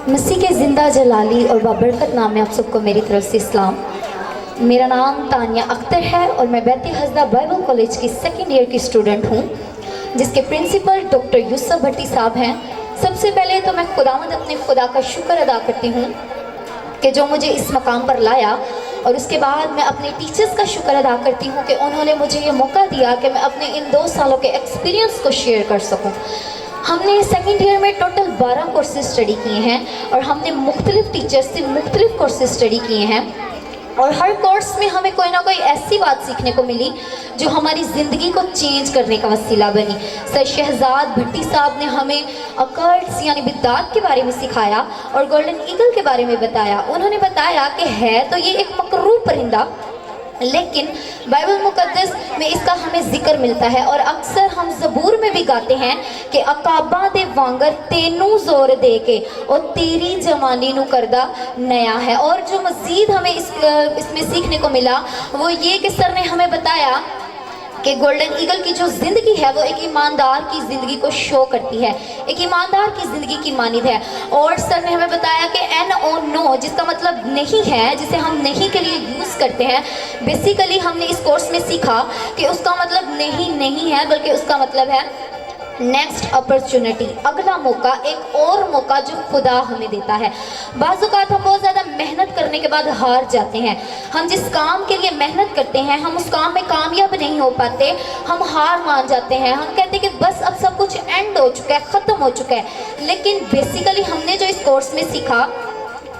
मसीह के ज़िंदा जलाली और बाबरकत नाम में आप सबको मेरी तरफ से इस्लाम। मेरा नाम तानिया अख्तर है और मैं बैती हज़दा बाइबल कॉलेज की सेकेंड ईयर की स्टूडेंट हूँ, जिसके प्रिंसिपल डॉक्टर यूसुफ भट्टी साहब हैं। सबसे पहले तो मैं खुदावंद अपने खुदा का शुक्र अदा करती हूँ कि जो मुझे इस मकाम पर लाया, और उसके बाद मैं अपने टीचर्स का शुक्र अदा करती हूँ कि उन्होंने मुझे ये मौका दिया कि मैं अपने इन 2 सालों के एक्सपीरियंस को शेयर कर सकूँ। हमने सेकेंड ईयर में टोटल 12 कोर्सेज स्टडी किए हैं और हमने मुख्तलिफ टीचर्स से मुख्तलिफ कोर्सेज स्टडी किए हैं, और हर कोर्स में हमें कोई ना कोई ऐसी बात सीखने को मिली जो हमारी ज़िंदगी को चेंज करने का वसीला बनी। सर शहजाद भट्टी साहब ने हमें अकर्ड्स यानी बिद्दात के बारे में सिखाया और गोल्डन ईगल के बारे में बताया। उन्होंने बताया कि है तो ये एक मकरूब परिंदा, लेकिन बाइबल मुकद्दस में इसका हमें ज़िक्र मिलता है, और अक्सर हम ज़बूर में भी गाते हैं कि अकाबा दे वांगर तेनू जोर दे के और तेरी जवानी नू करदा नया है। और जो मज़ीद हमें इसमें सीखने को मिला वो ये कि सर ने हमें बताया कि गोल्डन ईगल की जो ज़िंदगी है वो एक ईमानदार की ज़िंदगी को शो करती है, एक ईमानदार की ज़िंदगी की मानिद है। और सर ने हमें बताया कि NO जिसका मतलब नहीं है, जिसे हम नहीं के लिए यूज़ करते हैं, बेसिकली हमने इस कोर्स में सीखा कि उसका मतलब नहीं है, बल्कि उसका मतलब है नेक्स्ट अपॉर्चुनिटी, अगला मौका, एक और मौका जो खुदा हमें देता है। बाज़ औक़ात हम बहुत ज़्यादा मेहनत करने के बाद हार जाते हैं। हम जिस काम के लिए मेहनत करते हैं हम उस काम में कामयाब नहीं हो पाते, हम हार मान जाते हैं, हम कहते हैं कि बस अब सब कुछ एंड हो चुका है, ख़त्म हो चुका है। लेकिन बेसिकली हमने जो इस कोर्स में सीखा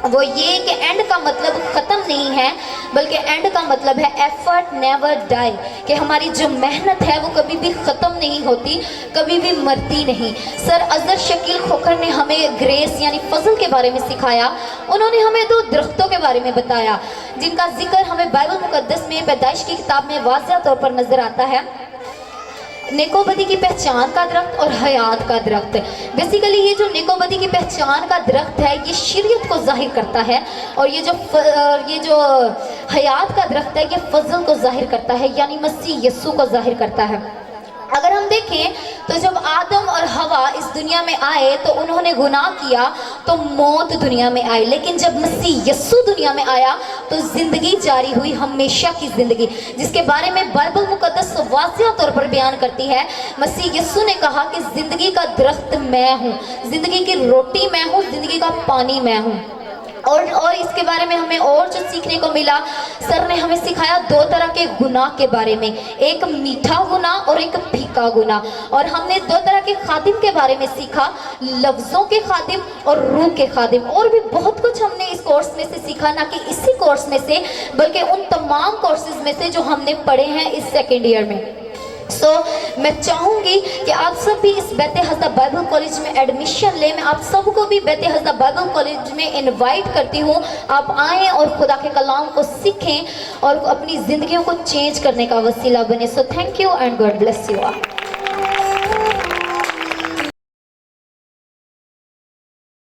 वो ये कि एंड का मतलब ख़त्म नहीं है, बल्कि एंड का मतलब है एफर्ट नेवर डाई, कि हमारी जो मेहनत है वो कभी भी ख़त्म नहीं होती, कभी भी मरती नहीं। सर अज़र शकील खोखर ने हमें ग्रेस यानी फजल के बारे में सिखाया। उन्होंने हमें 2 दरख्तों के बारे में बताया जिनका जिक्र हमें बाइबल मुकद्दस में पैदाइश की किताब में वाज़िह तौर पर नज़र आता है। नेकोबदी की पहचान का दरख्त और हयात का दरख्त। बेसिकली ये जो नेकोबदी की पहचान का दरख्त है ये शरीयत को ज़ाहिर करता है, और ये जो हयात का दरख्त है ये फजल को ज़ाहिर करता है, यानी मसीह यस्सु को ज़ाहिर करता है। अगर हम देखें तो जब आदम और हवा इस दुनिया में आए तो उन्होंने गुनाह किया तो मौत दुनिया में आई, लेकिन जब मसीह यस्सु दुनिया में आया तो ज़िंदगी जारी हुई, हमेशा की ज़िंदगी, जिसके बारे में बाइबल मुकद्दस वाज़िह तौर पर बयान करती है। मसीह यस्सु ने कहा कि ज़िंदगी का दरख्त मैं हूँ, ज़िंदगी की रोटी मैं हूँ, ज़िंदगी का पानी मैं हूँ। और इसके बारे में हमें और जो सीखने को मिला, सर ने हमें सिखाया 2 तरह के गुनाह के बारे में, एक मीठा गुनाह और एक फीका गुनाह। और हमने 2 तरह के खादिम के बारे में सीखा, लफ्ज़ों के खादिम और रूह के खादिम। और भी बहुत कुछ हमने इस कोर्स में से सीखा, ना कि इसी कोर्स में से बल्कि उन तमाम कोर्सेज में से जो हमने पढ़े हैं इस सेकेंड ईयर में। मैं चाहूँगी कि आप सब भी इस बैते हज़दा बाइबल कॉलेज में एडमिशन लें। मैं आप सबको भी बैते हज़दा बाइबल कॉलेज में इनवाइट करती हूँ, आप आएँ और खुदा के कलाम को सीखें और अपनी ज़िंदगियों को चेंज करने का वसीला बने। So thank you and God bless you all.